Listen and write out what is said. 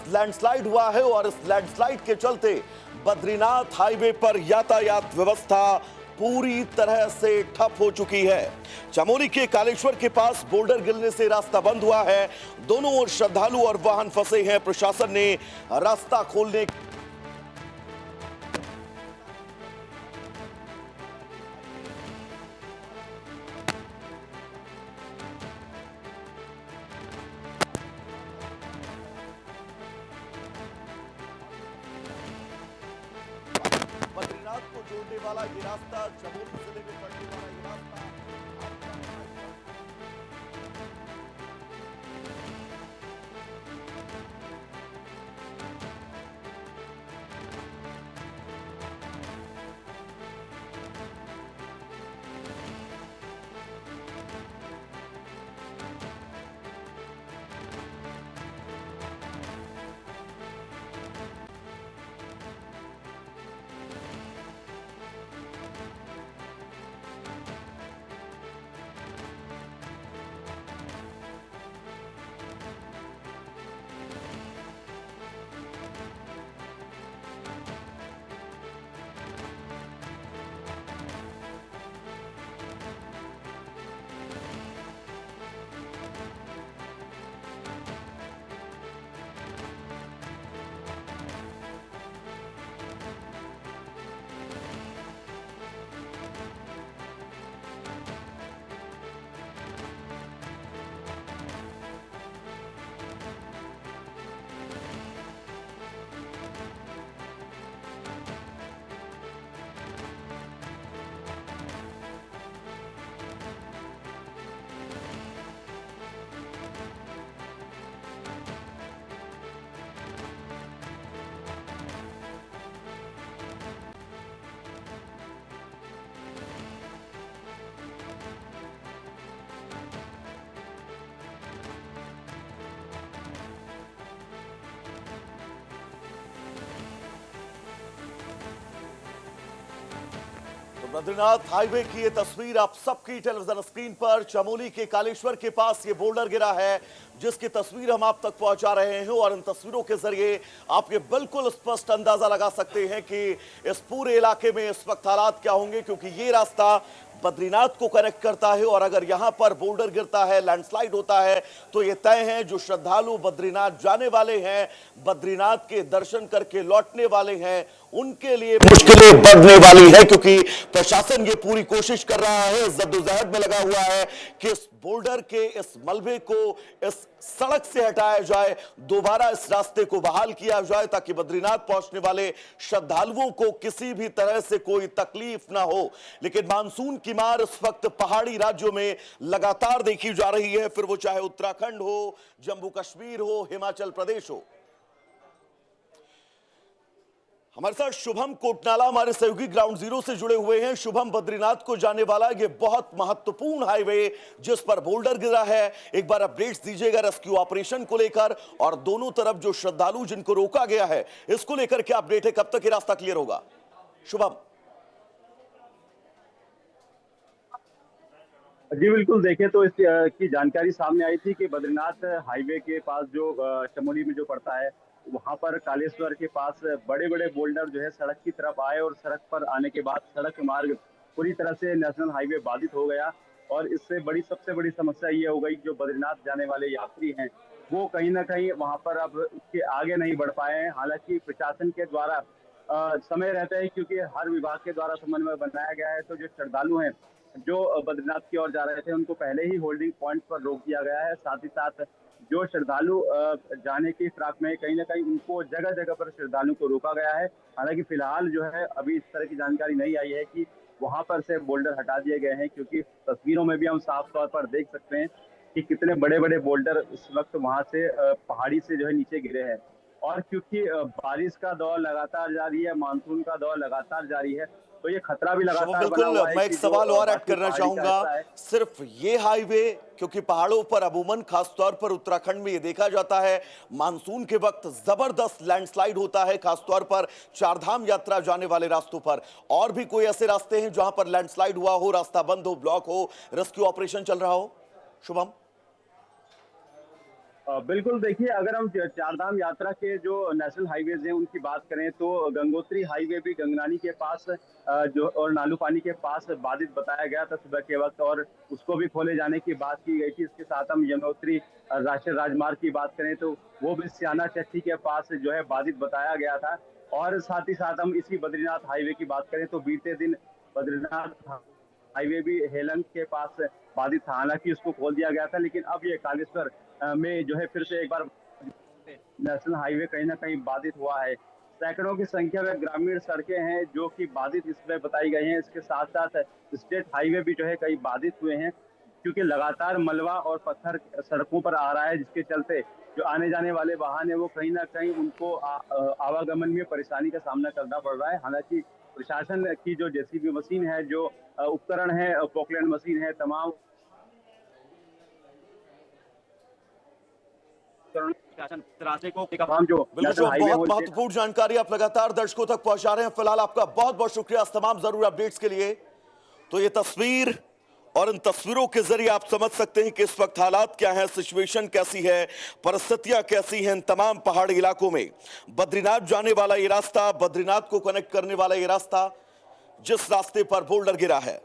Landslide हुआ है और इस लैंडस्लाइड के चलते बद्रीनाथ हाईवे पर यातायात व्यवस्था पूरी तरह से ठप हो चुकी है। चमोली के कालेश्वर के पास बोल्डर गिरने से रास्ता बंद हुआ है। दोनों ओर श्रद्धालु और वाहन फंसे हैं। प्रशासन ने रास्ता खोलने बद्रीनाथ को जोड़ने वाला ये रास्ता, चमोली जिले में पड़ने वाला ये रास्ता बद्रीनाथ हाईवे की ये तस्वीर आप सबकी टेलीविजन स्क्रीन पर। चमोली के कालेश्वर के पास ये बोल्डर गिरा है जिसकी तस्वीर हम आप तक पहुंचा रहे हैं और इन तस्वीरों के जरिए आप ये बिल्कुल स्पष्ट अंदाजा लगा सकते हैं कि इस पूरे इलाके में इस वक्त हालात क्या होंगे, क्योंकि ये रास्ता बद्रीनाथ को कनेक्ट करता है और अगर यहां पर बोल्डर गिरता है, लैंडस्लाइड होता है तो ये तय है जो श्रद्धालु बद्रीनाथ जाने वाले हैं, बद्रीनाथ के दर्शन करके लौटने वाले हैं, उनके लिए मुश्किलें बढ़ने वाली है, क्योंकि प्रशासन ये पूरी कोशिश कर रहा है, जद्दोजहद में लगा हुआ है कि इस बोल्डर के इस मलबे को इस सड़क से हटाया जाए, दोबारा इस रास्ते को बहाल किया जाए ताकि बद्रीनाथ पहुंचने वाले श्रद्धालुओं को किसी भी तरह से कोई तकलीफ ना हो। लेकिन मानसून की मार इस वक्त पहाड़ी राज्यों में लगातार देखी जा रही है, फिर वो चाहे उत्तराखंड हो, जम्मू कश्मीर हो, हिमाचल प्रदेश हो। हमारे साथ शुभम कोटनाला हमारे सहयोगी ग्राउंड जीरो से जुड़े हुए हैं। शुभम, बद्रीनाथ को जाने वाला ये बहुत महत्वपूर्ण हाईवे जिस पर बोल्डर गिरा है, एक बार अपडेट्स दीजिएगा रेस्क्यू ऑपरेशन को लेकर और दोनों तरफ जो श्रद्धालु जिनको रोका गया है इसको लेकर क्या अपडेट है, कब तक ये रास्ता क्लियर होगा? शुभम जी बिल्कुल, देखें तो इसकी जानकारी सामने आई थी कि बद्रीनाथ हाईवे के पास जो चमोली में जो पड़ता है वहां पर कालेश्वर के पास बड़े बड़े बोल्डर जो है सड़क की तरफ आए और सड़क पर आने के बाद सड़क मार्ग पूरी तरह से नेशनल हाईवे बाधित हो गया और इससे सबसे बड़ी समस्या ये हो गई जो बद्रीनाथ जाने वाले यात्री हैं वो कहीं ना कहीं वहां पर अब उसके आगे नहीं बढ़ पाए हैं। हालांकि प्रशासन के द्वारा समय रहता है, क्योंकि हर विभाग के द्वारा समन्वय बनाया गया है, तो जो श्रद्धालु हैं जो बद्रीनाथ की ओर जा रहे थे उनको पहले ही होल्डिंग पॉइंट पर रोक दिया गया है। साथ ही साथ जो श्रद्धालु जाने की फिराक में कहीं ना कहीं उनको जगह जगह पर श्रद्धालुओं को रोका गया है। हालांकि फिलहाल जो है अभी इस तरह की जानकारी नहीं आई है कि वहां पर से बोल्डर हटा दिए गए हैं, क्योंकि तस्वीरों में भी हम साफ तौर पर देख सकते हैं कि कितने बड़े बड़े बोल्डर इस वक्त वहां से पहाड़ी से जो है नीचे गिरे हैं। और क्योंकि बारिश का दौर लगातार जारी है, मानसून का दौर लगातार जारी है, तो ये खतरा भी लगातार बना हुआ है। मैं एक सवाल और ऐड करना चाहूंगा, सिर्फ ये हाईवे, क्योंकि पहाड़ों पर अमूमन खासतौर पर उत्तराखंड में ये देखा जाता है मानसून के वक्त जबरदस्त लैंडस्लाइड होता है, खासतौर पर चारधाम यात्रा जाने वाले रास्तों पर। और भी कोई ऐसे रास्ते हैं जहां पर लैंडस्लाइड हुआ हो, रास्ता बंद हो, ब्लॉक हो, रेस्क्यू ऑपरेशन चल रहा हो? शुभम बिल्कुल देखिए, अगर हम चारधाम यात्रा के जो नेशनल हाईवेज हैं उनकी बात करें तो गंगोत्री हाईवे भी गंगनानी के पास जो और नालूपानी के पास बाधित बताया गया था सुबह के वक्त, और उसको भी खोले जाने की बात की गई थी। इसके साथ हम यमुनोत्री राष्ट्रीय राजमार्ग की बात करें तो वो भी स्याना चट्टी के पास जो है बाधित बताया गया था। और साथ ही साथ हम इसी बद्रीनाथ हाईवे की बात करें तो बीते दिन बद्रीनाथ हाईवे भी हेलंग के पास बाधित था। हालांकि उसको खोल दिया गया था, लेकिन अब ये कालेश्वर में जो है फिर से एक बार नेशनल हाईवे कहीं ना कहीं बाधित हुआ है। सैकड़ों की संख्या में ग्रामीण सड़कें हैं जो कि बाधित इसमें बताई गई हैं। इसके साथ साथ स्टेट हाईवे भी जो है कई बाधित हुए हैं, क्योंकि लगातार मलबा और पत्थर सड़कों पर आ रहा है, जिसके चलते जो आने जाने वाले वाहन है वो कहीं ना कहीं उनको आवागमन में परेशानी का सामना करना पड़ रहा है। हालांकि प्रशासन की जो जेसीबी मशीन है, जो उपकरण है, पोकलैंड मशीन है, तमाम त्रासे को तमाम जो बिल्कुल नेशनल जो हाईवे बहुत महत्वपूर्ण जानकारी आप लगातार दर्शकों तक पहुंचा रहे हैं। फिलहाल आपका बहुत बहुत शुक्रिया इस तमाम जरूरी अपडेट्स के लिए। तो ये तस्वीर और इन तस्वीरों के जरिए आप समझ सकते हैं कि इस वक्त हालात क्या है, सिचुएशन कैसी है, परिस्थितियां कैसी हैं इन तमाम पहाड़ी इलाकों में। बद्रीनाथ जाने वाला ये रास्ता, बद्रीनाथ को कनेक्ट करने वाला ये रास्ता, जिस रास्ते पर बोल्डर गिरा है,